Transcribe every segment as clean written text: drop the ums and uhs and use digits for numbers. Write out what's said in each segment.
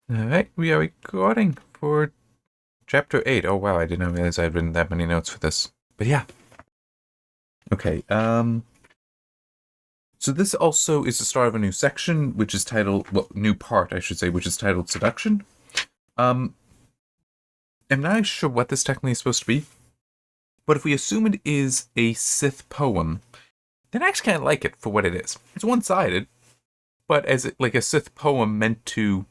Alright, we are recording for chapter 8. Oh wow, I didn't realize I had written that many notes for this. But yeah. Okay, so this also is the start of a new section, which is titled, well, new part, I should say, which is titled Seduction. I'm not sure what this technically is supposed to be, but if we assume it is a Sith poem, then I actually kind of like it for what it is. It's one-sided, but like a Sith poem meant to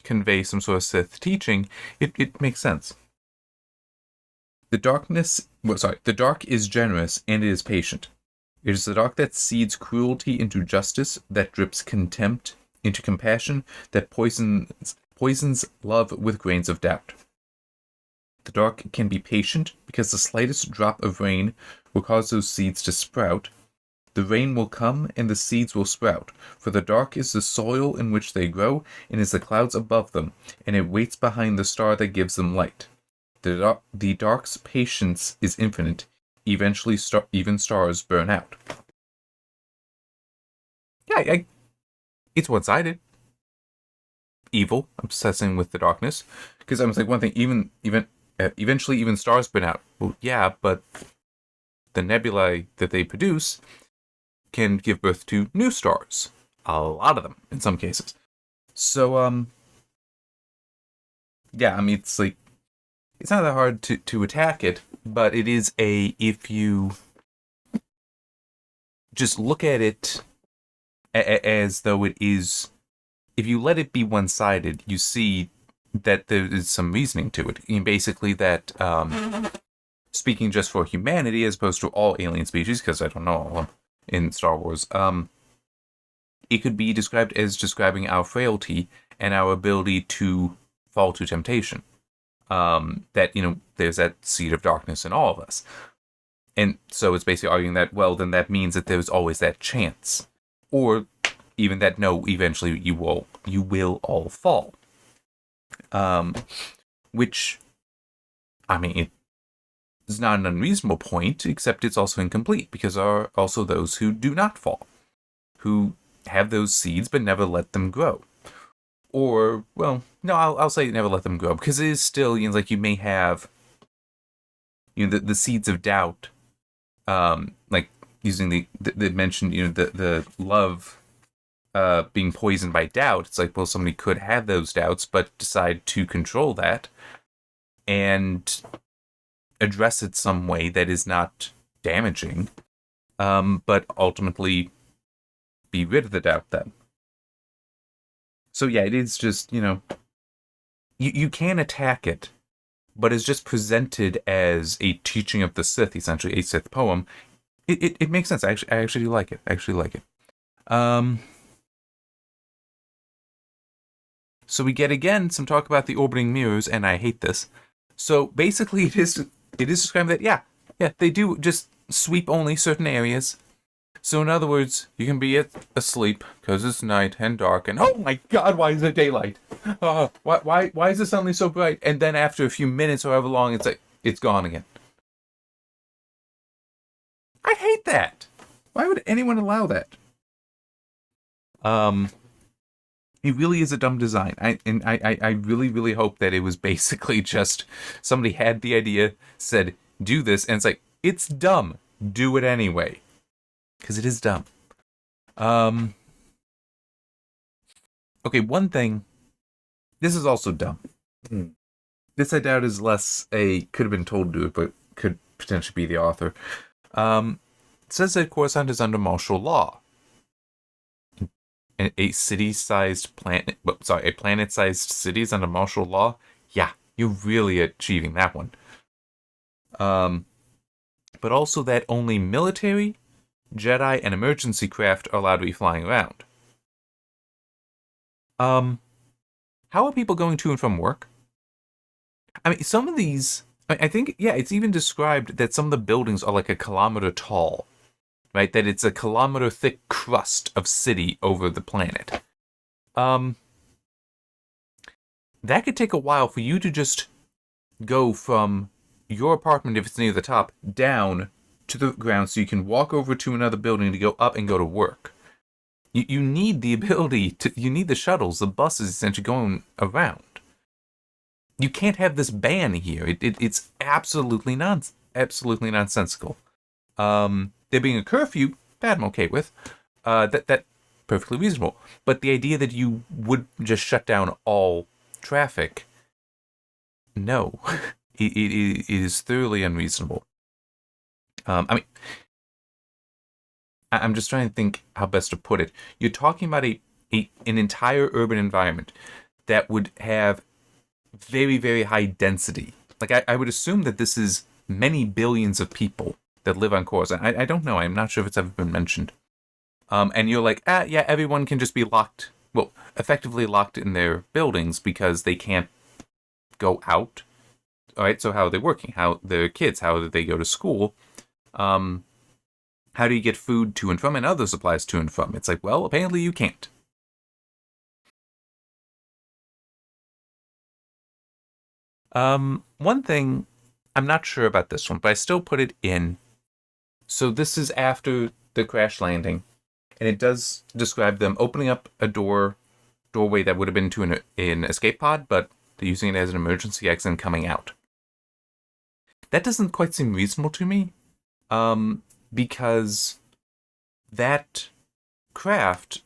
convey some sort of Sith teaching, it makes sense. The dark is generous and it is patient. It is the dark that seeds cruelty into justice, that drips contempt into compassion, that poisons love with grains of doubt. The dark can be patient because the slightest drop of rain will cause those seeds to sprout. The rain will come and the seeds will sprout, for the dark is the soil in which they grow and is the clouds above them, and it waits behind the star that gives them light. The dark's patience is infinite. Eventually, even stars burn out. Yeah, it's one-sided. Evil, obsessing with the darkness. Because I was like, one thing, eventually even stars burn out. Well, yeah, but the nebulae that they produce can give birth to new stars. A lot of them, in some cases. So, yeah, I mean, it's like, it's not that hard to attack it, but it is if you just look at it as though it is, if you let it be one-sided, you see that there is some reasoning to it. I mean, basically that, speaking just for humanity as opposed to all alien species, because I don't know all of them in Star Wars, it could be described as describing our frailty and our ability to fall to temptation. That, there's that seed of darkness in all of us. And so it's basically arguing that, well, then that means that there's always that chance. Or even that, no, eventually you will all fall. Which, I mean, it's not an unreasonable point, except it's also incomplete, because there are also those who do not fall, who have those seeds but never let them grow. Or, well, no, I'll say never let them grow, because it is still, like you may have, the seeds of doubt, like using the mentioned, the love being poisoned by doubt. It's like, well, somebody could have those doubts, but decide to control that and address it some way that is not damaging, but ultimately be rid of the doubt then. So yeah, it is just, you can attack it, but it's just presented as a teaching of the Sith, essentially a Sith poem. It makes sense. I actually like it. So we get again some talk about the orbiting mirrors, and I hate this. So basically, it is describing that yeah, they do just sweep only certain areas. So in other words, you can be asleep because it's night and dark, and oh my god, why is it daylight? Why is it suddenly so bright? And then after a few minutes or however long, it's like it's gone again. I hate that. Why would anyone allow that? It really is a dumb design. I really, really hope that it was basically just somebody had the idea, said, do this, and it's like, it's dumb. Do it anyway. Because it is dumb. Okay, one thing. This is also dumb. This I doubt is less could have been told to do it, but could potentially be the author. It says that Coruscant is under martial law. A city-sized planet, a planet-sized city is under martial law. Yeah, you're really achieving that one. But also that only military, Jedi, and emergency craft are allowed to be flying around. How are people going to and from work? I mean, some of these, I think, yeah, it's even described that some of the buildings are like a kilometer tall. Right, that it's a kilometer thick crust of city over the planet. That could take a while for you to just go from your apartment, if it's near the top, down to the ground so you can walk over to another building to go up and go to work. You need the ability to. You need the shuttles, the buses, essentially going around. You can't have this ban here. It's absolutely nonsensical. There being a curfew, that I'm okay with. That perfectly reasonable. But the idea that you would just shut down all traffic, no, it is thoroughly unreasonable. I mean, I'm just trying to think how best to put it. You're talking about an entire urban environment that would have very, very high density. Like, I would assume that this is many billions of people that live on Coruscant. I don't know. I'm not sure if it's ever been mentioned. And you're like, yeah, everyone can just be locked, well, effectively locked in their buildings because they can't go out. All right, so how are they working? How their kids? How do they go to school? How do you get food to and from and other supplies to and from? It's like, well, apparently you can't. One thing, I'm not sure about this one, but I still put it in. So this is after the crash landing, and it does describe them opening up a doorway that would have been to an escape pod, but they're using it as an emergency exit and coming out. That doesn't quite seem reasonable to me, because that craft,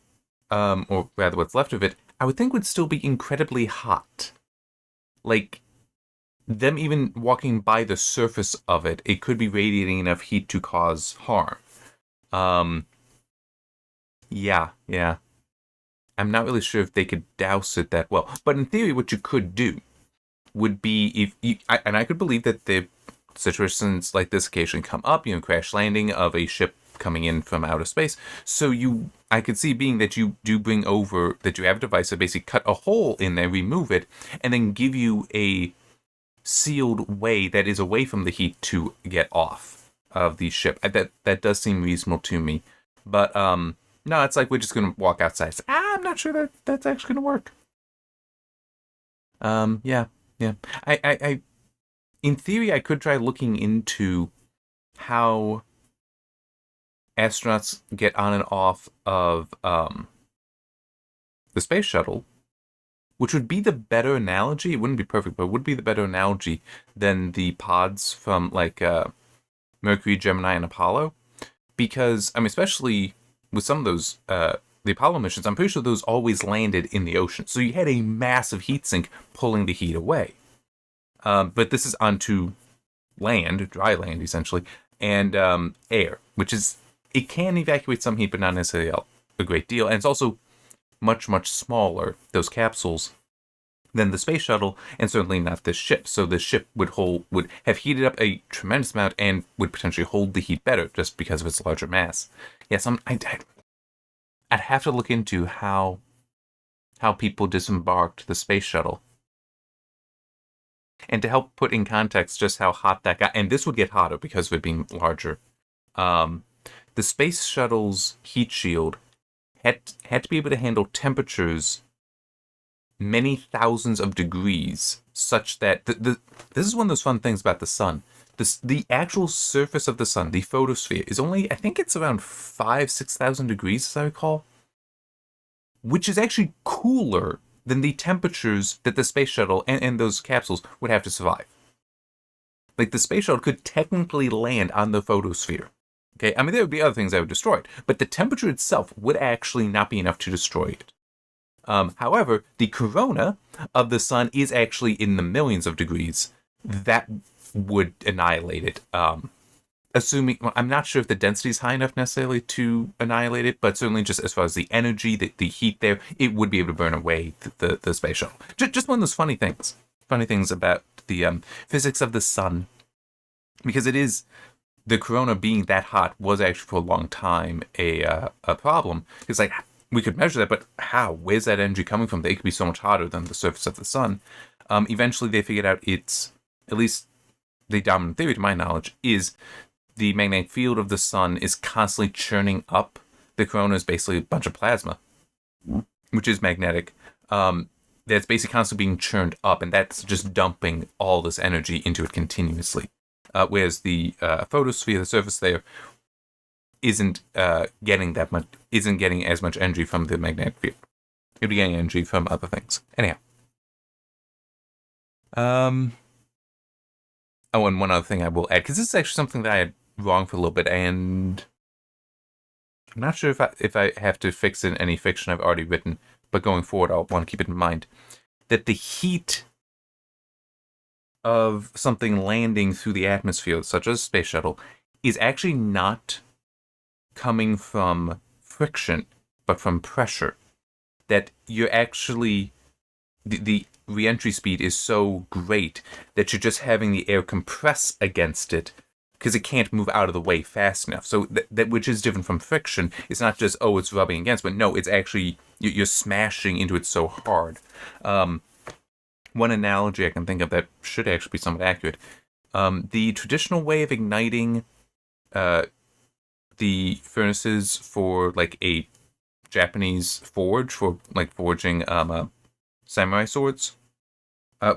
or rather what's left of it, I would think would still be incredibly hot. Like, them even walking by the surface of it, it could be radiating enough heat to cause harm. Yeah. I'm not really sure if they could douse it that well. But in theory, what you could do would be if you, and I could believe that the situations like this occasionally come up, crash landing of a ship coming in from outer space. So I could see being that you do bring over, that you have a device that basically cut a hole in there, remove it, and then give you a sealed way that is away from the heat to get off of the ship. That does seem reasonable to me. But no, it's like we're just gonna walk outside. I'm not sure that's actually gonna work. Yeah. I in theory, I could try looking into how astronauts get on and off of the space shuttle, which would be the better analogy. It wouldn't be perfect, but it would be the better analogy than the pods from like Mercury, Gemini, and Apollo. Because, I mean, especially with some of those, the Apollo missions, I'm pretty sure those always landed in the ocean. So you had a massive heat sink pulling the heat away. But this is onto land, dry land, essentially, and air, which is, it can evacuate some heat, but not necessarily a great deal. And it's also much, much smaller, those capsules, than the space shuttle, and certainly not this ship. So the ship would have heated up a tremendous amount and would potentially hold the heat better just because of its larger mass. Yes, I'd have to look into how people disembarked the space shuttle. And to help put in context just how hot that got, and this would get hotter because of it being larger, the space shuttle's heat shield had to be able to handle temperatures many thousands of degrees, such that this is one of those fun things about the sun. The actual surface of the sun, the photosphere, is only, I think it's around 5,000-6,000 degrees, as I recall, which is actually cooler than the temperatures that the space shuttle and those capsules would have to survive. Like, the space shuttle could technically land on the photosphere. Okay, I mean, there would be other things that would destroy it, but the temperature itself would actually not be enough to destroy it. However, the corona of the sun is actually in the millions of degrees. That would annihilate it. Assuming, well, I'm not sure if the density is high enough necessarily to annihilate it, but certainly just as far as the energy, the heat there, it would be able to burn away the space shuttle. Just one of those funny things about the physics of the sun, because it is, the corona being that hot was actually for a long time a problem. It's like, we could measure that, but how? Where's that energy coming from? They could be so much hotter than the surface of the sun. Eventually, they figured out it's, at least the dominant theory, to my knowledge, is the magnetic field of the sun is constantly churning up. The corona is basically a bunch of plasma, which is magnetic. That's basically constantly being churned up, and that's just dumping all this energy into it continuously. Whereas the photosphere, the surface there, isn't getting as much energy from the magnetic field. It'd be getting energy from other things. Anyhow. Oh, and one other thing I will add, because this is actually something that I had wrong for a little bit, and I'm not sure if I have to fix it in any fiction I've already written, but going forward, I'll want to keep it in mind that the heat of something landing through the atmosphere, such as a space shuttle, is actually not coming from friction, but from pressure. That you're actually the re-entry speed is so great that you're just having the air compress against it because it can't move out of the way fast enough. So that which is different from friction. It's not just, oh, it's rubbing against, but no, it's actually, you're smashing into it so hard. One analogy I can think of that should actually be somewhat accurate. The traditional way of igniting the furnaces for like a Japanese forge for like forging samurai swords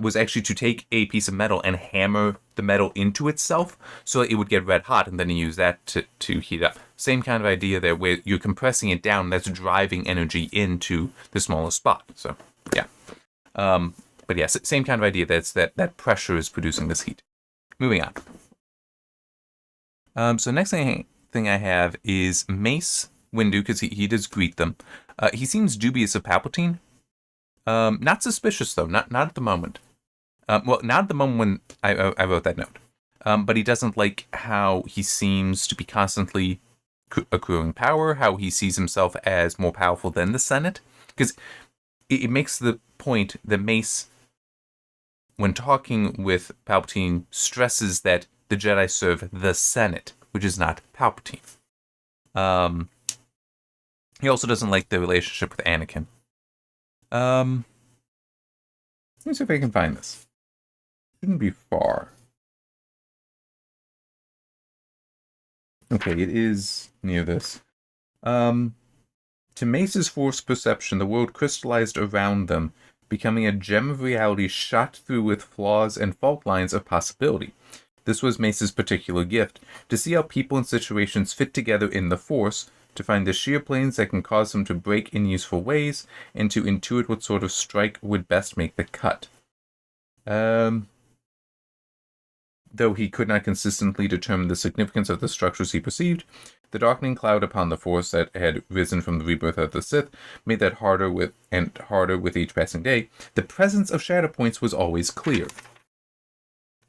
was actually to take a piece of metal and hammer the metal into itself so it would get red hot, and then you use that to heat up. Same kind of idea there, where you're compressing it down, that's driving energy into the smallest spot. So, yeah. But yes, same kind of idea. That's that pressure is producing this heat. Moving on. So next thing I have is Mace Windu, because he does greet them. He seems dubious of Palpatine. Not suspicious, though. Not at the moment. Well, not at the moment when I wrote that note. But he doesn't like how he seems to be constantly accruing power, how he sees himself as more powerful than the Senate. Because it makes the point that Mace, when talking with Palpatine, stresses that the Jedi serve the Senate, which is not Palpatine. He also doesn't like the relationship with Anakin. Let me see if I can find this. Shouldn't be far. Okay, it is near this. To Mace's force perception, the world crystallized around them, becoming a gem of reality shot through with flaws and fault lines of possibility. This was Mace's particular gift, to see how people and situations fit together in the Force, to find the shear planes that can cause them to break in useful ways, and to intuit what sort of strike would best make the cut. Though he could not consistently determine the significance of the structures he perceived, the darkening cloud upon the Force that had risen from the rebirth of the Sith made that harder with each passing day. The presence of shadow points was always clear.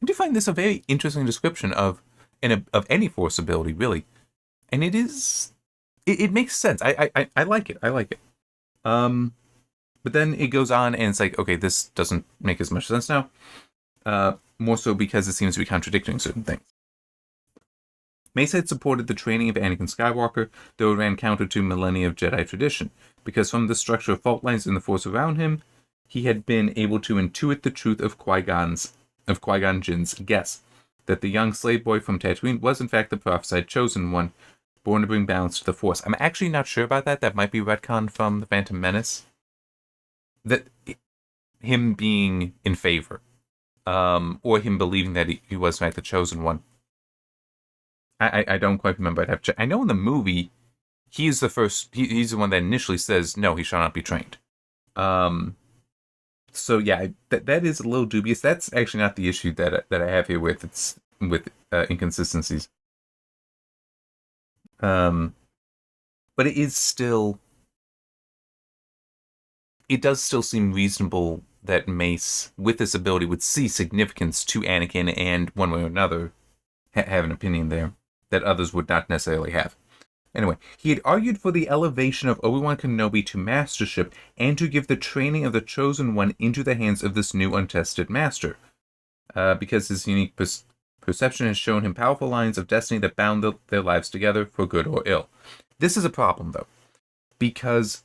I do find this a very interesting description of any Force ability, really, and it makes sense. I like it. I like it. But then it goes on, and it's like, okay, this doesn't make as much sense now. More so because it seems to be contradicting certain things. Mace had supported the training of Anakin Skywalker, though it ran counter to millennia of Jedi tradition, because from the structure of fault lines in the Force around him, he had been able to intuit the truth of Qui-Gon Jinn's guess, that the young slave boy from Tatooine was in fact the prophesied chosen one, born to bring balance to the Force. I'm actually not sure about that. That might be retcon from The Phantom Menace. That him being in favor. Or him believing that he was in fact the chosen one. I don't quite remember. I'd have to check. I know in the movie, he's the first. He's the one that initially says, "No, he shall not be trained." So yeah, that is a little dubious. That's actually not the issue that I have here with inconsistencies. But it is still. It does still seem reasonable that Mace, with this ability, would see significance to Anakin and, one way or another, have an opinion there that others would not necessarily have. Anyway, he had argued for the elevation of Obi-Wan Kenobi to mastership and to give the training of the Chosen One into the hands of this new untested master, because his unique perception has shown him powerful lines of destiny that bound their lives together for good or ill. This is a problem, though, because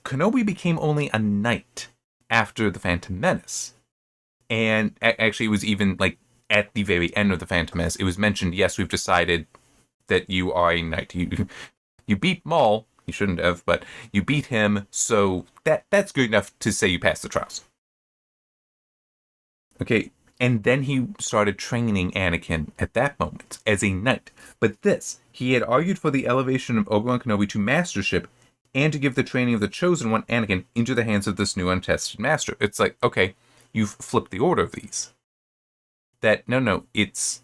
Kenobi became only a knight after the Phantom Menace. And actually, it was even like at the very end of the Phantom Menace, it was mentioned, yes, we've decided that you are a knight. You beat Maul, you shouldn't have, but you beat him, so that's good enough to say you passed the trials. Okay, And then he started training Anakin at that moment as a knight. But this, he had argued for the elevation of Obi-Wan Kenobi to mastership and to give the training of the Chosen One, Anakin, into the hands of this new untested master. It's like, okay, you've flipped the order of these. No, it's...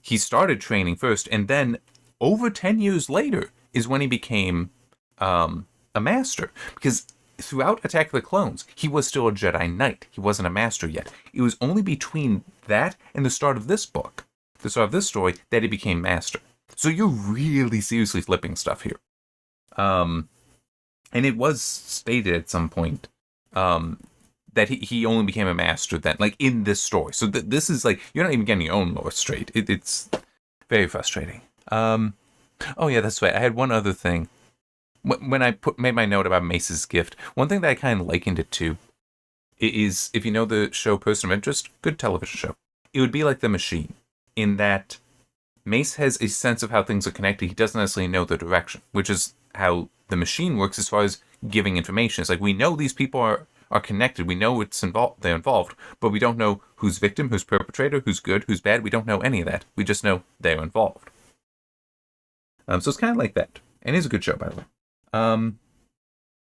He started training first, and then over 10 years later is when he became a master. Because throughout Attack of the Clones, he was still a Jedi Knight. He wasn't a master yet. It was only between that and the start of this book, the start of this story, that he became master. So you're really seriously flipping stuff here. And it was stated at some point that he only became a master then, like in this story. So this is like, you're not even getting your own lore straight. It's very frustrating. Oh yeah, that's right. I had one other thing. When I made my note about Mace's gift, one thing that I kind of likened it to is, if you know the show Person of Interest, good television show. It would be like The Machine, in that Mace has a sense of how things are connected. He doesn't necessarily know the direction, which is how The Machine works as far as giving information. It's like, we know these people are connected. We know they're involved, but we don't know who's victim, who's perpetrator, who's good, who's bad. We don't know any of that. We just know they're involved. So it's kind of like that. And it's a good show, by the way.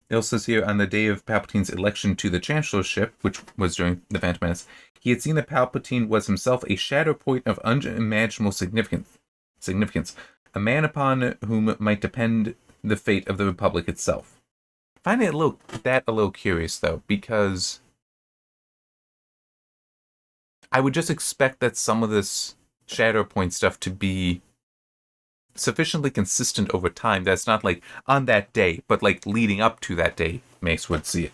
It also says here, on the day of Palpatine's election to the Chancellorship, which was during the Phantom Menace, he had seen that Palpatine was himself a shadow point of unimaginable significance, a man upon whom might depend the fate of the Republic itself. I find it a little curious, though, because I would just expect that some of this shadow point stuff to be sufficiently consistent over time. That's not like on that day, but like leading up to that day, Mace would see it.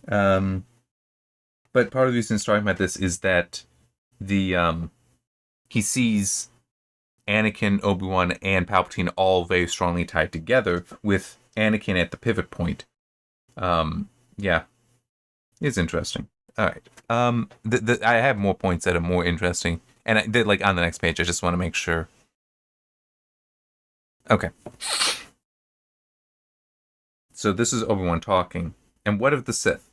But part of the reason he's talking about this is that he sees Anakin, Obi-Wan, and Palpatine all very strongly tied together, with Anakin at the pivot point. Yeah, it's interesting. All right. I have more points that are more interesting, and I did like on the next page. I just want to make sure. Okay. So this is Obi-Wan talking. And what of the Sith?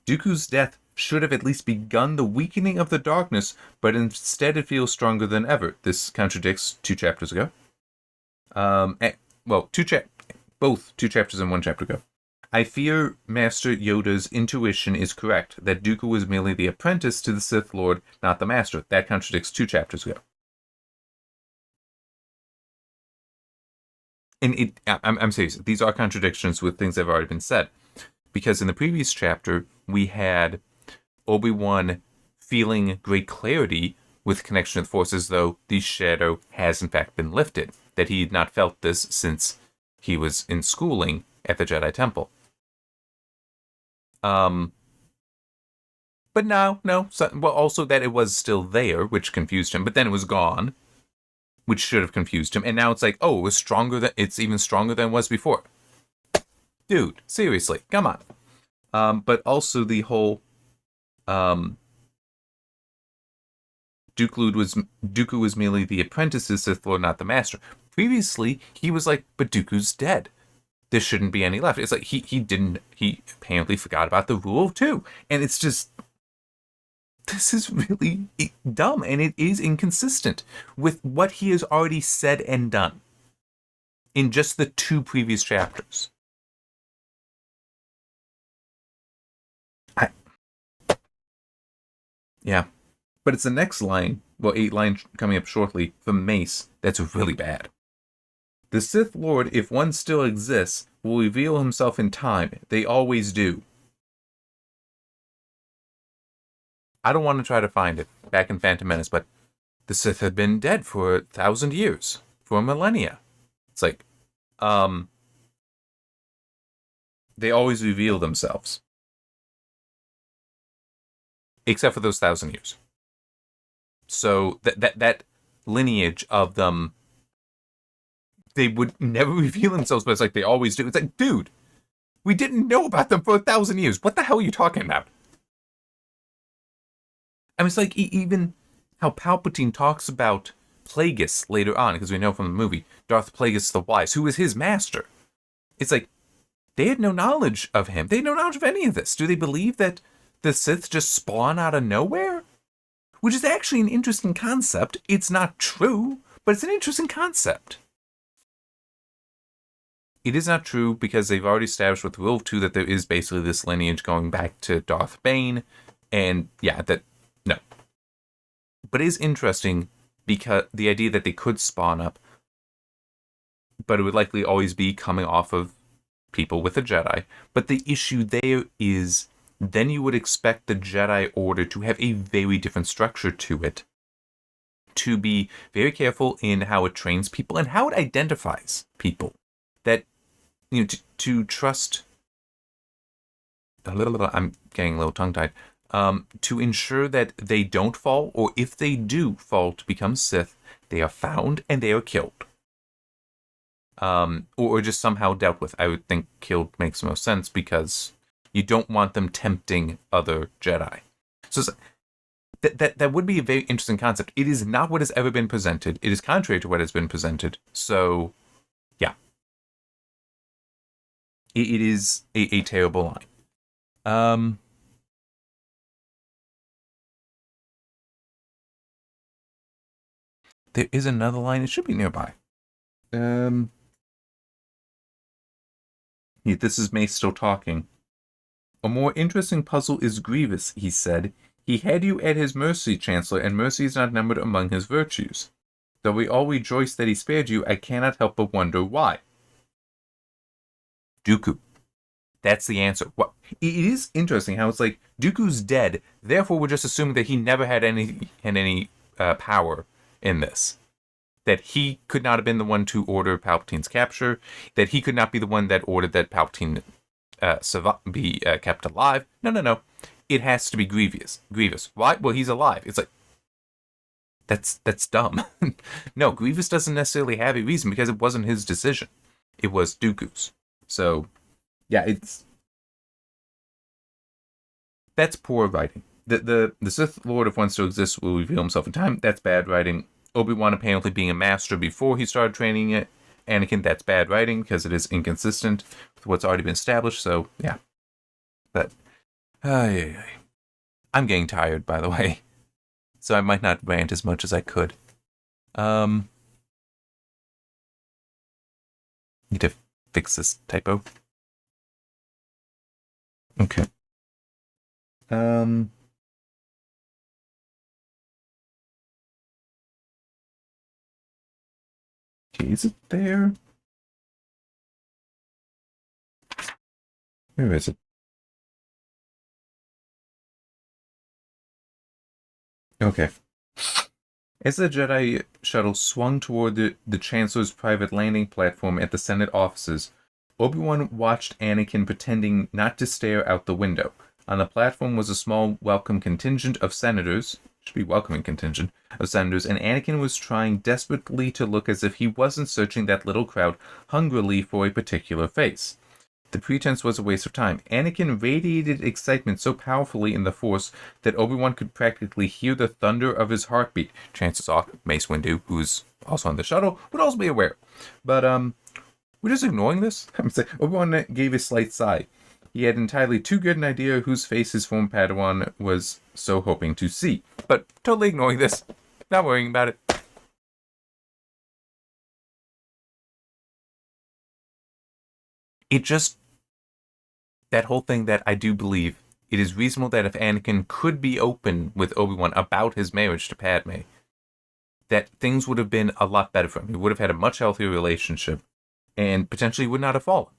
Dooku's death should have at least begun the weakening of the darkness, but instead it feels stronger than ever. This contradicts 2 chapters ago. Both 2 chapters and 1 chapter ago. I fear Master Yoda's intuition is correct, that Dooku was merely the apprentice to the Sith Lord, not the master. That contradicts 2 chapters ago. And I'm serious, these are contradictions with things that have already been said. Because in the previous chapter, we had Obi-Wan feeling great clarity with connection to the Force, as though the shadow has in fact been lifted. That he had not felt this since he was in schooling at the Jedi Temple. But no. Also that it was still there, which confused him. But then it was gone, which should have confused him. And now it's like, oh, it's even stronger than it was before. Dude, seriously, come on. But also the whole Dooku was merely the apprentice to Sith Lord, not the master. Previously, he was like, but Dooku's dead. There shouldn't be any left. It's like he apparently forgot about the rule of 2. And it's just, this is really dumb, and it is inconsistent with what he has already said and done in just the 2 previous chapters. Yeah. But it's the next line, 8 lines coming up shortly, from Mace, that's really bad. The Sith Lord, if one still exists, will reveal himself in time. They always do. I don't want to try to find it back in Phantom Menace, but the Sith have been dead for 1,000 years, for millennia. It's like, they always reveal themselves. Except for those 1,000 years. So that lineage of them, they would never reveal themselves, but it's like they always do. It's like, dude, we didn't know about them for 1,000 years. What the hell are you talking about? I mean, it's like even how Palpatine talks about Plagueis later on, because we know from the movie, Darth Plagueis the Wise, who was his master. It's like, they had no knowledge of him. They had no knowledge of any of this. Do they believe that the Sith just spawn out of nowhere? Which is actually an interesting concept. It's not true, but it's an interesting concept. It is not true because they've already established with Rule 2 that there is basically this lineage going back to Darth Bane. And yeah, no. But it is interesting because the idea that they could spawn up, but it would likely always be coming off of people with a Jedi. But the issue there is then you would expect the Jedi Order to have a very different structure to it. To be very careful in how it trains people and how it identifies people. That, to trust... I'm getting a little tongue-tied. To ensure that they don't fall, or if they do fall to become Sith, they are found and they are killed. Or just somehow dealt with. I would think killed makes the most sense because you don't want them tempting other Jedi. So that would be a very interesting concept. It is not what has ever been presented. It is contrary to what has been presented. So, yeah. It is a terrible line. There is another line. It should be nearby. Yeah, this is Mace still talking. A more interesting puzzle is Grievous, he said. He had you at his mercy, Chancellor, and mercy is not numbered among his virtues. Though we all rejoice that he spared you, I cannot help but wonder why. Dooku. That's the answer. What? It is interesting how it's like, Dooku's dead, therefore we're just assuming that he never had any power in this. That he could not have been the one to order Palpatine's capture, that he could not be the one that ordered that Palpatine be kept alive. No. It has to be Grievous. Why? Well, he's alive. It's like, that's dumb. No, Grievous doesn't necessarily have a reason because it wasn't his decision. It was Dooku's. So, yeah, that's poor writing. The Sith Lord, if one still exists, will reveal himself in time. That's bad writing. Obi-Wan apparently being a master before he started training it. Anakin, that's bad writing because it is inconsistent with what's already been established. So, yeah. But, I'm getting tired, by the way. So I might not rant as much as I could. Need to fix this typo. Okay. Okay, is it there? Where is it? Okay. As the Jedi shuttle swung toward the Chancellor's private landing platform at the Senate offices, Obi-Wan watched Anakin pretending not to stare out the window. On the platform was a small welcome contingent of senators, should be welcoming contingent of senators, and Anakin was trying desperately to look as if he wasn't searching that little crowd hungrily for a particular face. The pretense was a waste of time. Anakin radiated excitement so powerfully in the Force that Obi-Wan could practically hear the thunder of his heartbeat. Chances are Mace Windu, who's also on the shuttle, would also be aware. But, we're just ignoring this? Obi-Wan gave a slight sigh. He had entirely too good an idea whose face his former Padawan was so hoping to see. But totally ignoring this. Not worrying about it. It just... that whole thing that I do believe it is reasonable that if Anakin could be open with Obi-Wan about his marriage to Padme, that things would have been a lot better for him. He would have had a much healthier relationship and potentially would not have fallen.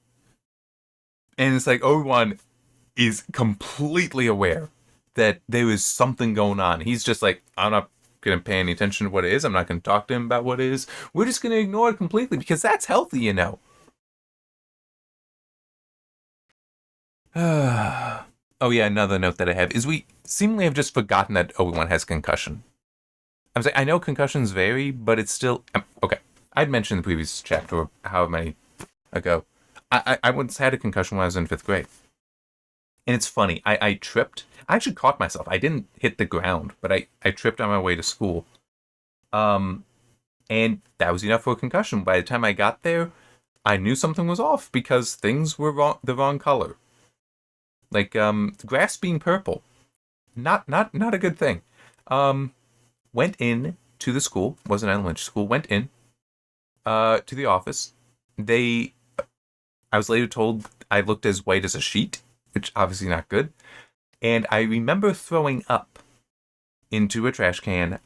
And it's like Obi-Wan is completely aware that there is something going on. He's just like, I'm not going to pay any attention to what it is. I'm not going to talk to him about what it is. We're just going to ignore it completely because that's healthy, you know. Oh yeah, another note that I have is we seemingly have just forgotten that Obi-Wan has concussion. I'm saying I know concussions vary, but it's still okay. I'd mentioned in the previous chapter, or however many ago, I once had a concussion when I was in 5th grade, and it's funny. I tripped. I actually caught myself. I didn't hit the ground, but I tripped on my way to school. And that was enough for a concussion. By the time I got there, I knew something was off because things were the wrong color. Like, grass being purple. not a good thing. Went in to the school, was an elementary school, went in to the office. They I was later told I looked as white as a sheet, which obviously not good. And I remember throwing up into a trash can.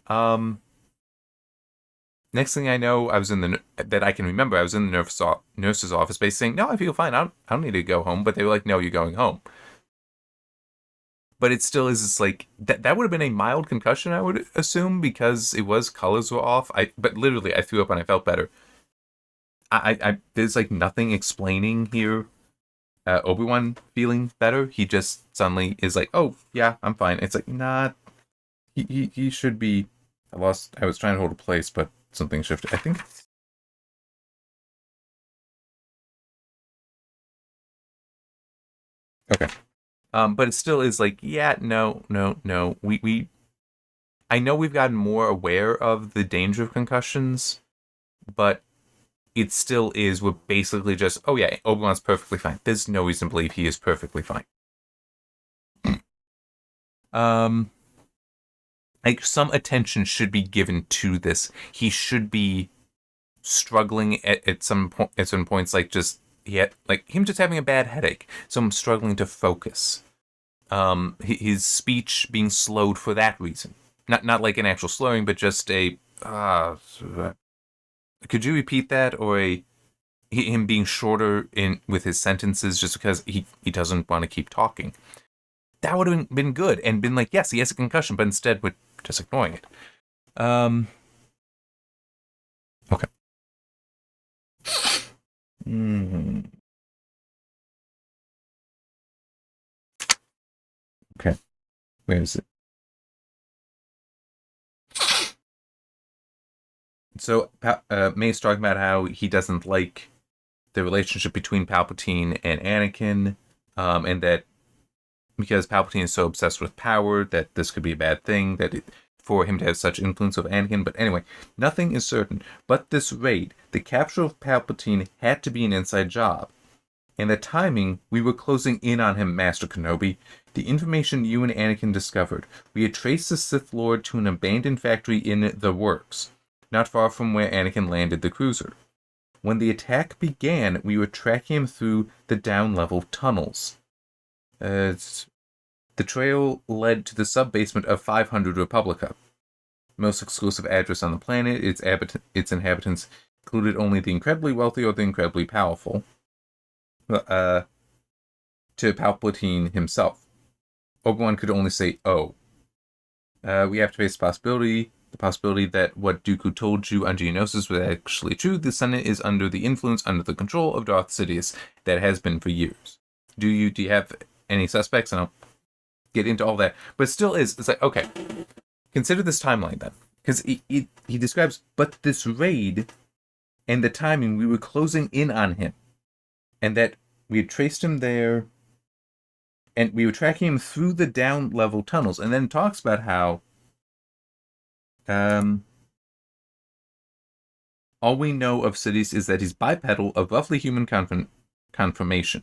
Next thing I know, I was in the nurse's office, basically saying, "No, I feel fine. I don't need to go home." But they were like, "No, you're going home." But it still is. It's like that would have been a mild concussion, I would assume, because it was colors were off. But literally, I threw up and I felt better. I there's like nothing explaining here. Obi-Wan feeling better. He just suddenly is like, "Oh yeah, I'm fine." It's like, nah. He should be. I was trying to hold a place, but something shifted. I think. Okay. But it still is like, yeah, no, no, no. I know we've gotten more aware of the danger of concussions, but it still is. We're basically just, oh yeah, Obi-Wan's perfectly fine. There's no reason to believe he is perfectly fine. Like some attention should be given to this. He should be struggling at some points, like just like him just having a bad headache. So I'm struggling to focus. His speech being slowed for that reason. Not like an actual slurring, but just a could you repeat that, or him being shorter in with his sentences just because he doesn't want to keep talking. That would have been good and been like, yes, he has a concussion, but instead we're just ignoring it. Okay. Okay. Where is it? So May's talking about how he doesn't like the relationship between Palpatine and Anakin, and that because Palpatine is so obsessed with power that this could be a bad thing, for him to have such influence over Anakin. But anyway, nothing is certain. But this raid, the capture of Palpatine, had to be an inside job. And the timing, we were closing in on him, Master Kenobi. The information you and Anakin discovered. We had traced the Sith Lord to an abandoned factory in the works, not far from where Anakin landed the cruiser. When the attack began, we were tracking him through the down-level tunnels. The trail led to the sub-basement of 500 Republica. Most exclusive address on the planet, its inhabitants included only the incredibly wealthy or the incredibly powerful. To Palpatine himself. Obi-Wan could only say, "Oh." We have to face the possibility that what Dooku told you under Geonosis was actually true. The Senate is under the influence, under the control of Darth Sidious. That has been for years. Do you have any suspects? And I'll get into all that. But it still is. It's like, okay, consider this timeline then. Because he describes, but this raid and the timing, we were closing in on him. And that we had traced him there, and we were tracking him through the down-level tunnels, and then talks about how all we know of Sidious is that he's bipedal, of roughly human conformation.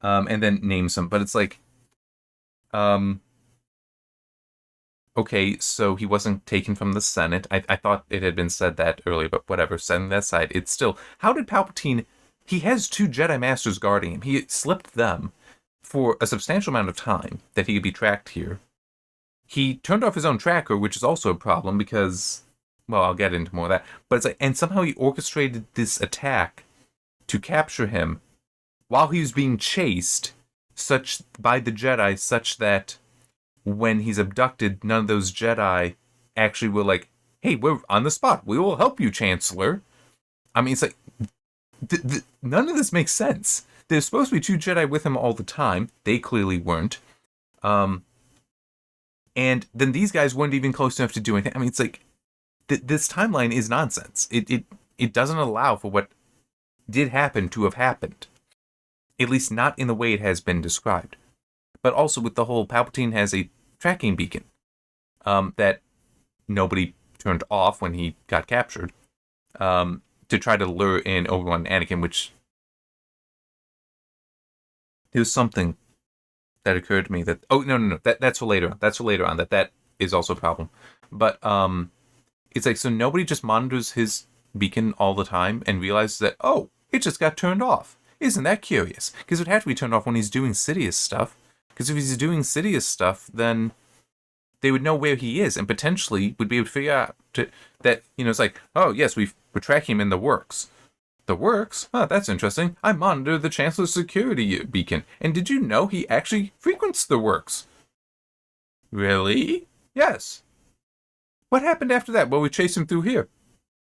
And then names him, but it's like, okay, so he wasn't taken from the Senate. I thought it had been said that earlier, but whatever, setting that aside, it's still, how did Palpatine... He has 2 Jedi Masters guarding him. He slipped them for a substantial amount of time that he could be tracked here. He turned off his own tracker, which is also a problem because, well, I'll get into more of that. But it's like, and somehow he orchestrated this attack to capture him while he was being chased by the Jedi, such that when he's abducted, none of those Jedi actually were like, "Hey, we're on the spot. We will help you, Chancellor." I mean, it's like, none of this makes sense. There's supposed to be 2 Jedi with him all the time. They clearly weren't. And then these guys weren't even close enough to do anything. I mean, it's like, this timeline is nonsense. It doesn't allow for what did happen to have happened. At least not in the way it has been described. But also with the whole Palpatine has a tracking beacon that nobody turned off when he got captured. To try to lure in Obi-Wan and Anakin, which... There's something that occurred to me that no, that's for later on. That's for later on. That is also a problem. But it's like, so nobody just monitors his beacon all the time and realizes that, oh, it just got turned off. Isn't that curious? Because it would have to be turned off when he's doing Sidious stuff. Because if he's doing Sidious stuff, then they would know where he is and potentially would be able to figure out that, it's like, oh, yes, we're tracking him in the works. The works? Oh, that's interesting. I monitor the Chancellor's security beacon. And did you know he actually frequents the works? Really? Yes. What happened after that? Well, we chased him through here.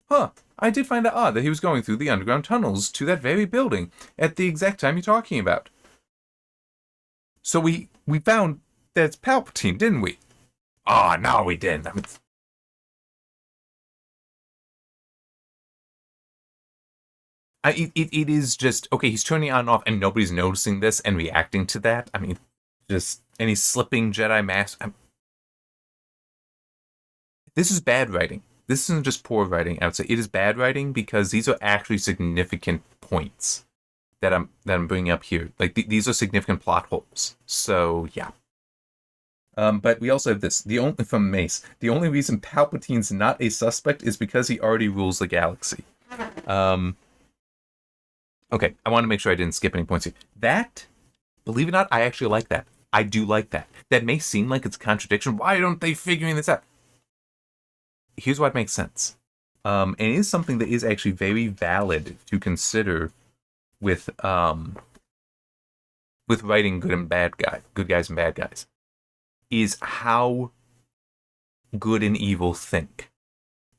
Huh. I did find it odd that he was going through the underground tunnels to that very building at the exact time you're talking about. So we found that it's Palpatine, didn't we? Oh, no, we didn't. I mean, it is just, okay, he's turning on and off and nobody's noticing this and reacting to that. I mean, and he's slipping Jedi Master. This is bad writing. This isn't just poor writing. I would say it is bad writing because these are actually significant points that I'm bringing up here. Like, these are significant plot holes. So, yeah. But we also have this. From Mace, the only reason Palpatine's not a suspect is because he already rules the galaxy. Okay, I want to make sure I didn't skip any points here. That, believe it or not, I actually like that. I do like that. That may seem like it's a contradiction. Why don't they figuring this out? Here's what makes sense. And it is something that is actually very valid to consider with writing good guys and bad guys, is how good and evil think.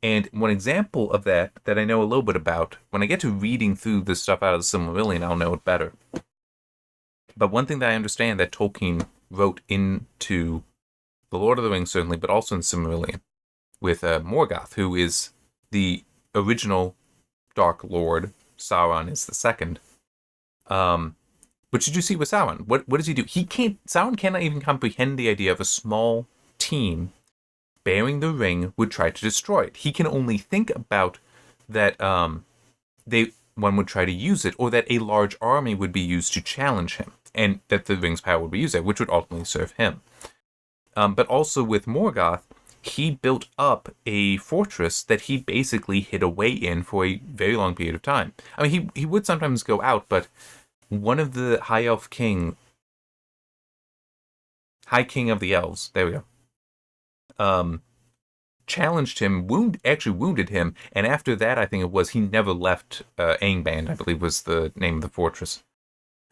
And one example of that I know a little bit about, when I get to reading through this stuff out of the Silmarillion, I'll know it better. But one thing that I understand that Tolkien wrote into The Lord of the Rings, certainly, but also in Silmarillion, with Morgoth, who is the original Dark Lord. Sauron is the second. But did you see with Sauron? What does he do? Sauron cannot even comprehend the idea of a small team bearing the ring would try to destroy it. He can only think about that one would try to use it, or that a large army would be used to challenge him, and that the ring's power would be used there, which would ultimately serve him. But also with Morgoth, he built up a fortress that he basically hid away in for a very long period of time. I mean, he would sometimes go out, but one of the High King of the Elves, there we go, challenged him, wounded him, and after that, I think it was, he never left Angband, I believe was the name of the fortress.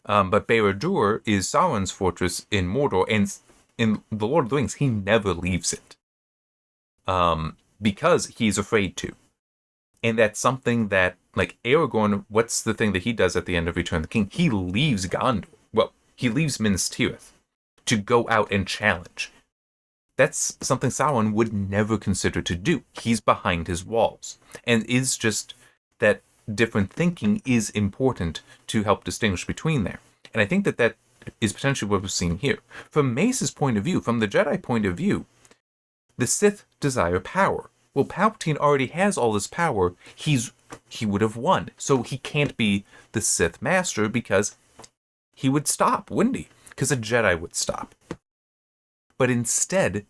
But Barad-dûr is Sauron's fortress in Mordor, and in The Lord of the Rings, he never leaves it. Because he's afraid to. And that's something that, like Aragorn, what's the thing that he does at the end of Return of the King? He leaves Gondor. Well, he leaves Minas Tirith to go out and challenge. That's something Sauron would never consider to do. He's behind his walls. And is just that different thinking is important to help distinguish between there. And I think that is potentially what we're seeing here. From Mace's point of view, from the Jedi point of view, the Sith desire power. Well, Palpatine already has all this power. He would have won. So he can't be the Sith Master because he would stop, wouldn't he? Because a Jedi would stop. But instead,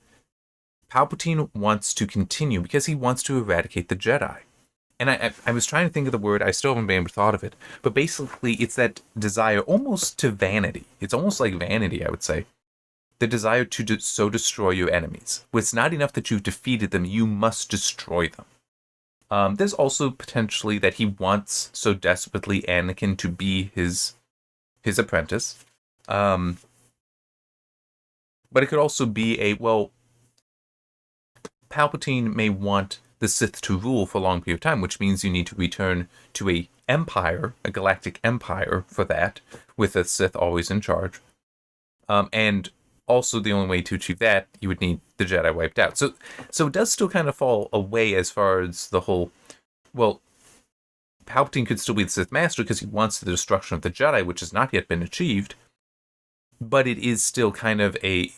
Palpatine wants to continue because he wants to eradicate the Jedi. And I was trying to think of the word, I still haven't been able to thought of it. But basically, it's that desire almost to vanity. It's almost like vanity, I would say. The desire to so destroy your enemies. It's not enough that you've defeated them, you must destroy them. There's also potentially that he wants so desperately Anakin to be his apprentice. But it could also be Palpatine may want the Sith to rule for a long period of time, which means you need to return to a galactic empire for that, with a Sith always in charge. And also, the only way to achieve that, you would need the Jedi wiped out. So it does still kind of fall away as far as the whole, Palpatine could still be the Sith Master because he wants the destruction of the Jedi, which has not yet been achieved. But it is still kind of a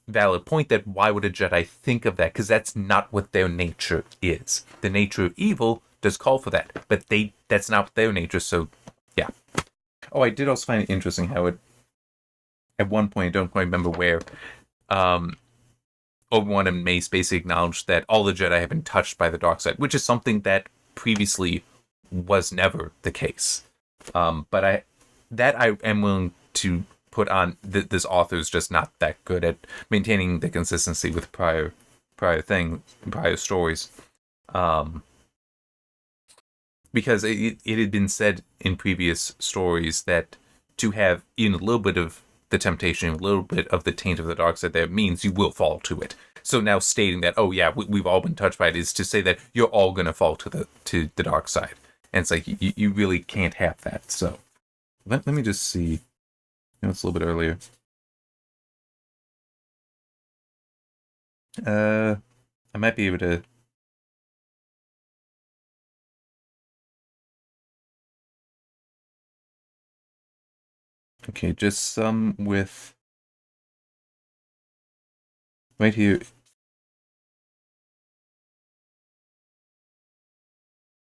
valid point that why would a Jedi think of that? Because that's not what their nature is. The nature of evil does call for that, but that's not their nature, so yeah. Oh, I did also find it interesting how at one point, I don't quite remember where, um, Obi-Wan and Mace basically acknowledged that all the Jedi have been touched by the dark side, which is something that previously was never the case. But I am willing to put on this author is just not that good at maintaining the consistency with prior stories. Because it had been said in previous stories that to have even a little bit of the temptation, a little bit of the taint of the dark side, that means you will fall to it. So now stating that, oh yeah, we've all been touched by it, is to say that you're all going to fall to the dark side. And it's like, you really can't have that. So let me just see. It's a little bit earlier. I might be able to. Okay, just some with right here.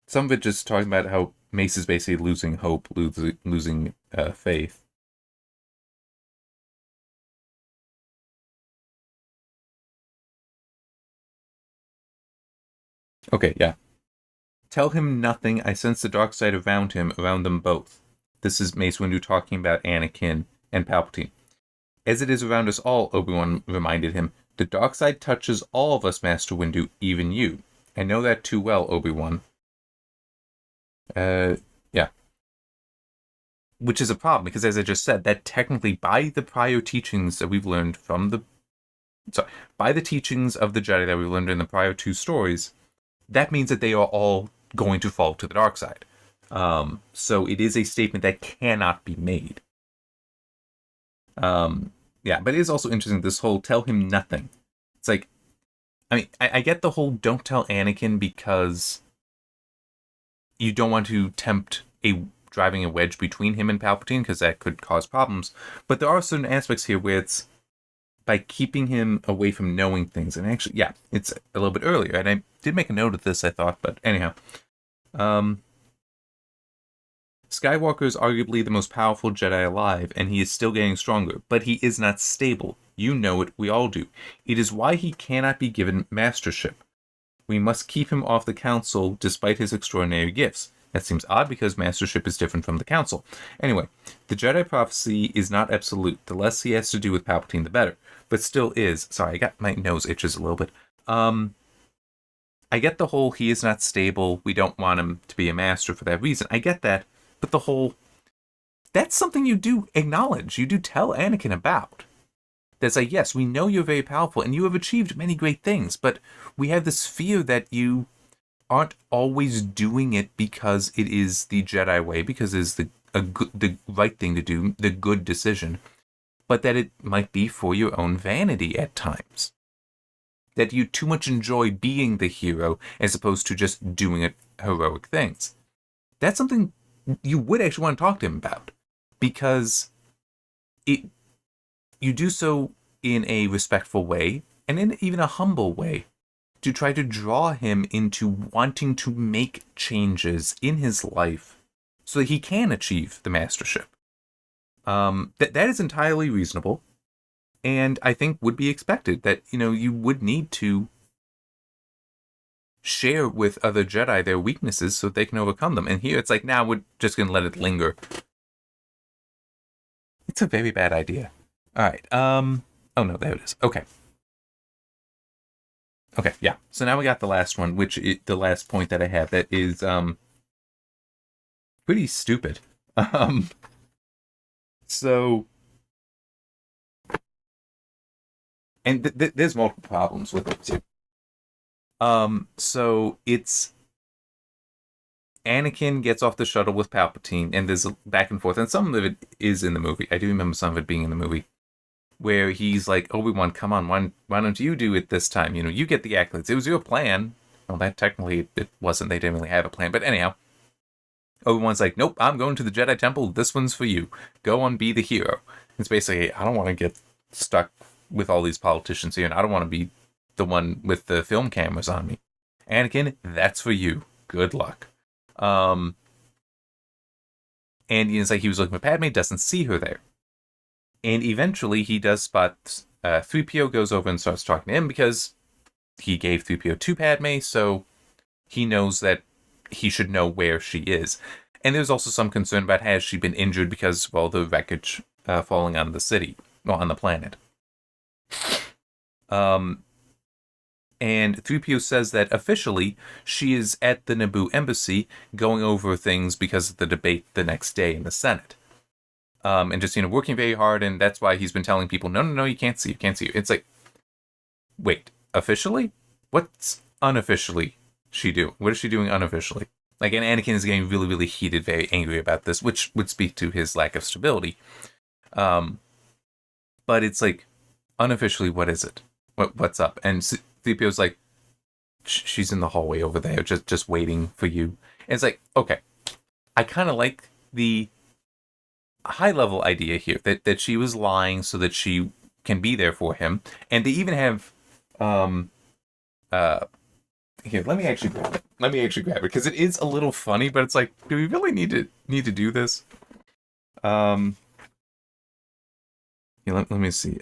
Some of it just talking about how Mace is basically losing hope, losing faith. Okay, yeah. Tell him nothing. I sense the dark side around him, around them both. This is Mace Windu talking about Anakin and Palpatine. As it is around us all, Obi-Wan reminded him. The dark side touches all of us, Master Windu, even you. I know that too well, Obi-Wan. Yeah. Which is a problem, because as I just said, that technically, by the prior teachings that we've learned by the teachings of the Jedi that we've learned in the prior two stories, that means that they are all going to fall to the dark side. So it is a statement that cannot be made. Yeah, but it is also interesting, this whole tell him nothing. It's like, I mean, I get the whole don't tell Anakin because you don't want to tempt driving a wedge between him and Palpatine, because that could cause problems. But there are certain aspects here where it's by keeping him away from knowing things. And actually, yeah, it's a little bit earlier. And I did make a note of this, I thought, but anyhow. Skywalker is arguably the most powerful Jedi alive, and he is still getting stronger, but he is not stable. You know it, we all do. It is why he cannot be given mastership. We must keep him off the Council despite his extraordinary gifts. That seems odd because mastership is different from the Council. Anyway, the Jedi prophecy is not absolute. The less he has to do with Palpatine, the better. But still is. Sorry, I got my nose itches a little bit. I get the whole he is not stable. We don't want him to be a master for that reason. I get that. But the whole, that's something you do acknowledge. You do tell Anakin about. That's like, yes, we know you're very powerful and you have achieved many great things, but we have this fear that you aren't always doing it because it is the Jedi way, because it's the right thing to do, the good decision, but that it might be for your own vanity at times. That you too much enjoy being the hero as opposed to just doing heroic things. That's something you would actually want to talk to him about, because you do so in a respectful way and in even a humble way to try to draw him into wanting to make changes in his life so that he can achieve the mastership. That is entirely reasonable, and I think would be expected. That you would need to share with other Jedi their weaknesses so they can overcome them. And here it's like, now we're just going to let it linger. It's a very bad idea. All right. Oh no, there it is. Okay, yeah. So now we got the last one, which is the last point that I have that is pretty stupid. So, and there's multiple problems with it too. So it's Anakin gets off the shuttle with Palpatine, and there's a back and forth, and some of it is in the movie. I do remember some of it being in the movie, where he's like, Obi-Wan, come on, why don't you do it this time? You get the accolades. It was your plan. Well, that technically it wasn't. They didn't really have a plan, but anyhow, Obi-Wan's like, nope, I'm going to the Jedi Temple. This one's for you. Go on, be the hero. It's basically, I don't want to get stuck with all these politicians here, and I don't want to be the one with the film cameras on me. Anakin, that's for you. Good luck. And it's like he was looking for Padme, doesn't see her there. And eventually he does spot 3PO goes over and starts talking to him because he gave 3PO to Padme, so he knows that he should know where she is. And there's also some concern about has she been injured because, well, the wreckage falling on the city, well, on the planet. And 3PO says that officially she is at the Naboo embassy going over things because of the debate the next day in the Senate. And just, working very hard, and that's why he's been telling people, no, you can't see, you can't see. It's like, wait, officially? What's unofficially she do? What is she doing unofficially? Like, and Anakin is getting really, really heated, very angry about this, which would speak to his lack of stability. But it's like, unofficially, what is it? What's up? And 3PO's like, she's in the hallway over there, just waiting for you. And it's like, okay, I kind of like the high-level idea here, that she was lying so that she can be there for him. And they even have, here, let me actually grab it, because it is a little funny, but it's like, do we really need to do this? Yeah, let me see.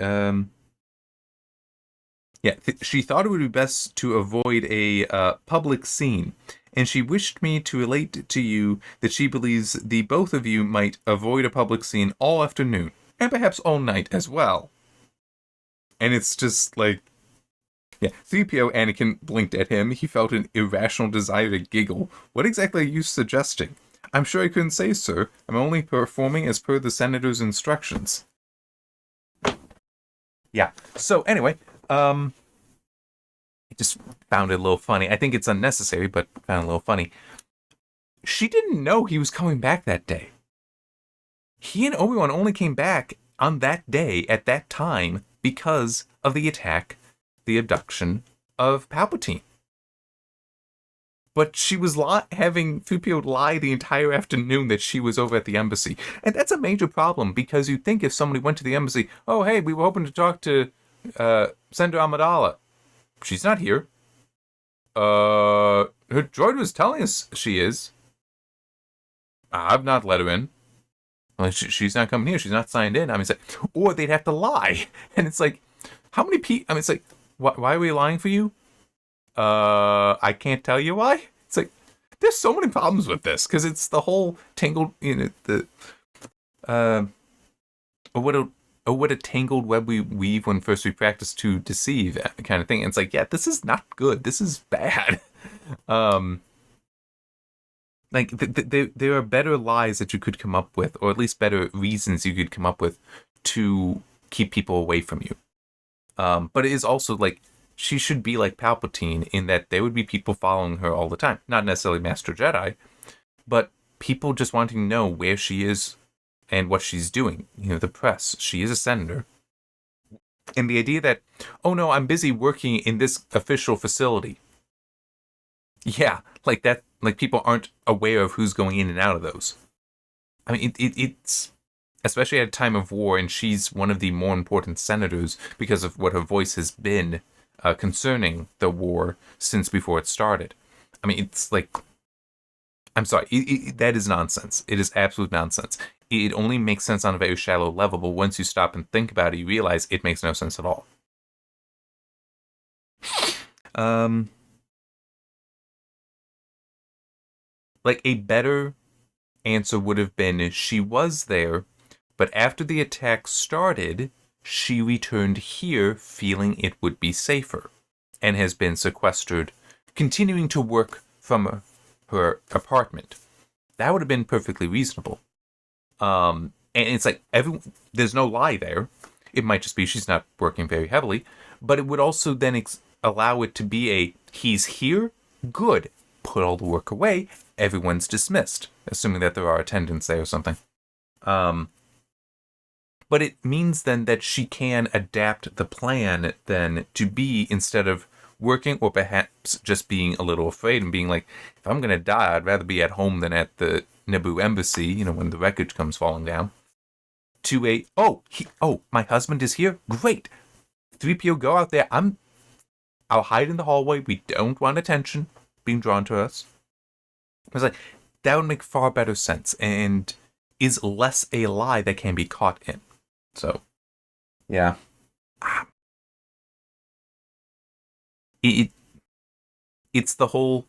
Yeah, she thought it would be best to avoid a public scene, and she wished me to relate to you that she believes the both of you might avoid a public scene all afternoon, and perhaps all night as well. And it's just like, yeah, 3PO Anakin blinked at him. He felt an irrational desire to giggle. What exactly are you suggesting? I'm sure I couldn't say, sir. I'm only performing as per the senator's instructions. Yeah, so anyway, I just found it a little funny. I think it's unnecessary, but found it a little funny. She didn't know he was coming back that day. He and Obi-Wan only came back on that day, at that time, because of the attack, the abduction of Palpatine. But she was having 3PO lie the entire afternoon that she was over at the embassy. And that's a major problem, because you'd think if somebody went to the embassy, oh, hey, we were hoping to talk to Senator Amidala. She's not here. Her droid was telling us she is. I've not let her in. Well, she's not coming here. She's not signed in. I mean, it's like, or they'd have to lie. And it's like, how many people? I mean, it's like, why are we lying for you? I can't tell you why. It's like, there's so many problems with this, because it's the whole tangled, what a tangled web we weave when first we practice to deceive, kind of thing. And it's like, yeah, this is not good. This is bad. Like, there are better lies that you could come up with, or at least better reasons you could come up with to keep people away from you. But it is also like, she should be like Palpatine in that there would be people following her all the time. Not necessarily Master Jedi, but people just wanting to know where she is and what she's doing. The press. She is a senator. And the idea that, oh no, I'm busy working in this official facility. Yeah, like that, like people aren't aware of who's going in and out of those. I mean, it's, especially at a time of war, and she's one of the more important senators because of what her voice has been concerning the war since before it started. I mean, it's like, I'm sorry, that is nonsense. It is absolute nonsense. It only makes sense on a very shallow level, but once you stop and think about it, you realize it makes no sense at all. Like, a better answer would have been, she was there, but after the attack started, she returned here feeling it would be safer, and has been sequestered, continuing to work from her apartment. That would have been perfectly reasonable. And it's like, there's no lie there. It might just be she's not working very heavily, but it would also then allow it to be he's here, good, put all the work away, everyone's dismissed, assuming that there are attendants there or something. But it means then that she can adapt the plan then to be, instead of working or perhaps just being a little afraid and being like, if I'm going to die, I'd rather be at home than at the Naboo embassy, when the wreckage comes falling down, to my husband is here? Great. 3PO, go out there. I'll hide in the hallway. We don't want attention being drawn to us. I was like, that would make far better sense and is less a lie that can be caught in. So, yeah. It, it's the whole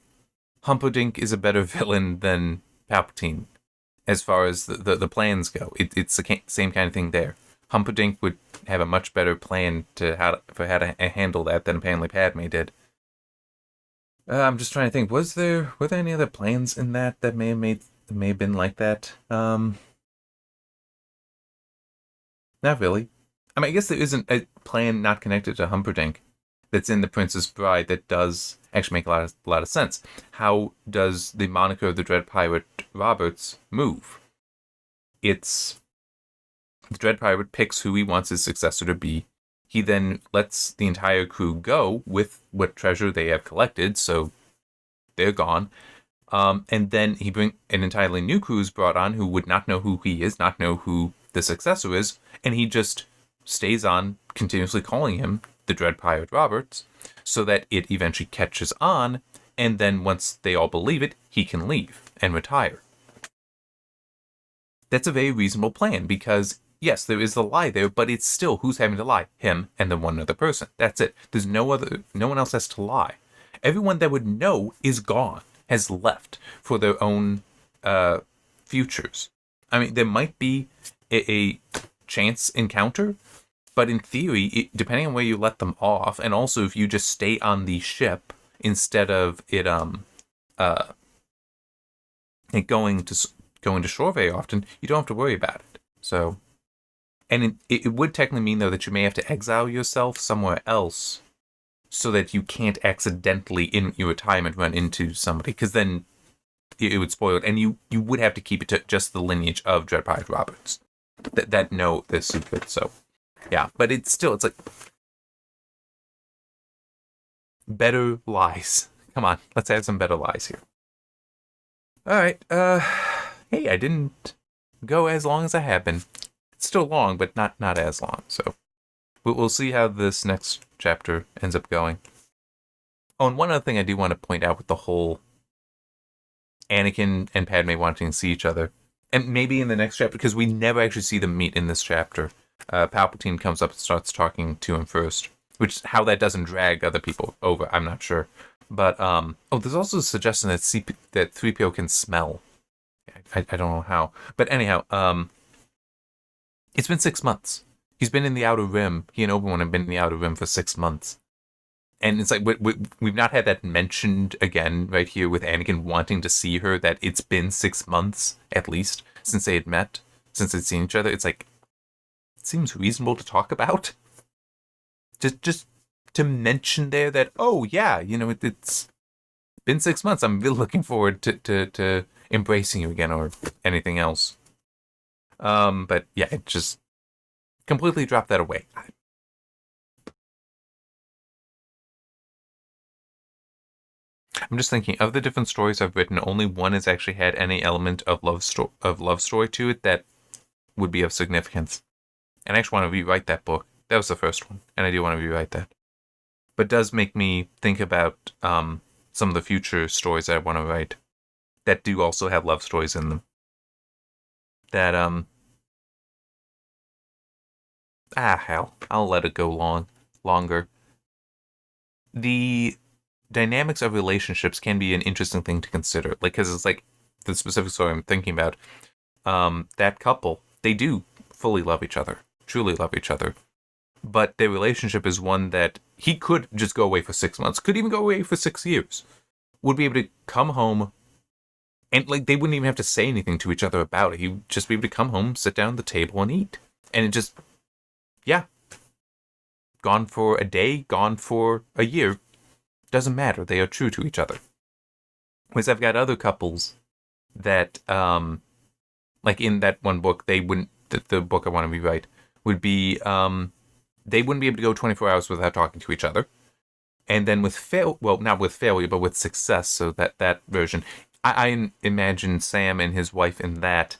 Humperdinck is a better villain than Palpatine as far as the plans go. It's the same kind of thing there. Humperdinck would have a much better plan for how to handle that than apparently Padme did. I'm just trying to think. Were there any other plans in that may have been like that? Not really. I mean, I guess there isn't a plan not connected to Humperdinck that's in The Princess Bride that does actually make a lot of sense. How does the moniker of the Dread Pirate Roberts move? It's the Dread Pirate picks who he wants his successor to be. He then lets the entire crew go with what treasure they have collected, so they're gone. And then he bring an entirely new crew is brought on who would not know who he is, not know who the successor is, and he just stays on continuously calling him the Dread Pirate Roberts, so that it eventually catches on, and then once they all believe it, he can leave and retire. That's a very reasonable plan, because yes, there is the lie there, but it's still who's having to lie? Him and then one other person. That's it. There's no one else has to lie. Everyone that would know is gone, has left for their own futures. I mean, there might be a chance encounter, but in theory, depending on where you let them off, and also if you just stay on the ship instead of it going to shore very often, you don't have to worry about it. So, and it would technically mean though that you may have to exile yourself somewhere else, so that you can't accidentally in your retirement run into somebody, because then it would spoil it, and you would have to keep it to just the lineage of Dread Pirate Roberts that know this secret. So, yeah, but it's like better lies. Come on, let's add some better lies here. All right. Hey, I didn't go as long as I have been. It's still long, but not as long. So we'll see how this next chapter ends up going. Oh, and one other thing I do want to point out with the whole Anakin and Padme wanting to see each other, and maybe in the next chapter, because we never actually see them meet in this chapter. Palpatine comes up and starts talking to him first, which how that doesn't drag other people over, I'm not sure. But there's also a suggestion that 3PO can smell. I don't know how, but anyhow, it's been 6 months. He's been in the Outer Rim. He and Obi-Wan have been in the Outer Rim for 6 months. And it's like, we've not had that mentioned again right here with Anakin wanting to see her, that it's been 6 months, at least, since they had met, since they'd seen each other. It's like, it seems reasonable to talk about. Just to mention there that, oh, yeah, it's been 6 months. I'm really looking forward to embracing you again, or anything else. But yeah, it just completely dropped that away. I'm just thinking, of the different stories I've written, only one has actually had any element of love story to it that would be of significance. And I actually want to rewrite that book. That was the first one, and I do want to rewrite that. But it does make me think about some of the future stories that I want to write that do also have love stories in them. That hell, I'll let it go longer. The dynamics of relationships can be an interesting thing to consider, like, because it's like the specific story I'm thinking about. That couple, they do fully love each other, truly love each other, but their relationship is one that he could just go away for 6 months, could even go away for 6 years, would be able to come home, and like they wouldn't even have to say anything to each other about it. He'd just be able to come home, sit down at the table, and eat, and it just, yeah, gone for a day, gone for a year. Doesn't matter. They are true to each other. Whereas I've got other couples that, like in that one book, they wouldn't. The book I want to rewrite would be, they wouldn't be able to go 24 hours without talking to each other. And then with not with failure, but with success. So that version, I imagine Sam and his wife in that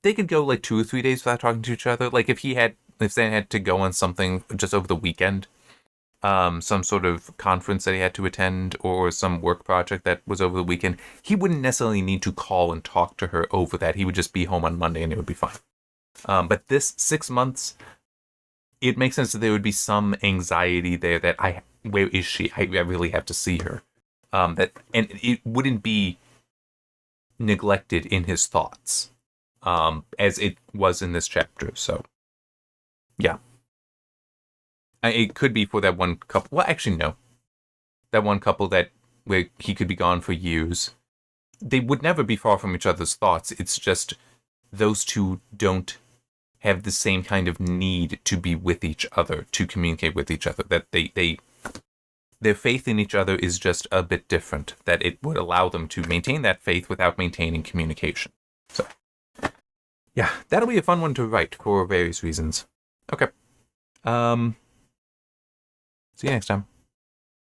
they could go like 2 or 3 days without talking to each other. Like if Sam had to go on something just over the weekend. Some sort of conference that he had to attend, or some work project that was over the weekend, he wouldn't necessarily need to call and talk to her over that. He would just be home on Monday and it would be fine. But this 6 months, it makes sense that there would be some anxiety there that where is she? I really have to see her. And it wouldn't be neglected in his thoughts, as it was in this chapter. So, yeah. It could be for that one couple. Well, actually, no. That one couple where he could be gone for years. They would never be far from each other's thoughts. It's just those two don't have the same kind of need to be with each other, to communicate with each other. That their faith in each other is just a bit different. That it would allow them to maintain that faith without maintaining communication. So, yeah, that'll be a fun one to write for various reasons. Okay. See you next time.